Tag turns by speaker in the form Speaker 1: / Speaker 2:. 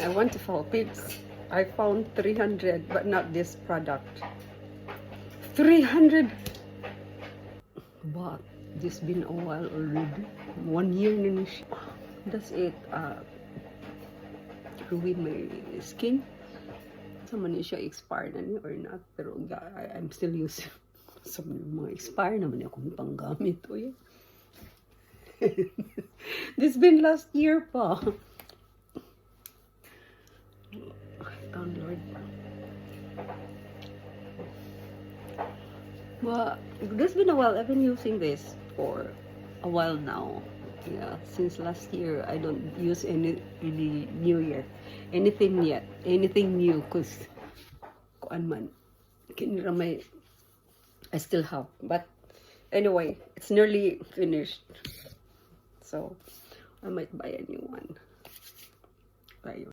Speaker 1: I went to Philippines. I found 300, but not this product. 300! But this been a while already. 1 year na siya. Does it ruin my skin? Sama na siya expire na niya or not. Pero I'm still using. Sa mga expire naman akong panggamit. O yan. This been last year pa. Oh Lord. But this been a while. I've been using this for a while now. Yeah, since last year I don't use any new yet. Anything new, cause kuan man kinira may I still have. But anyway, it's nearly finished. So I might buy a new one. Bye.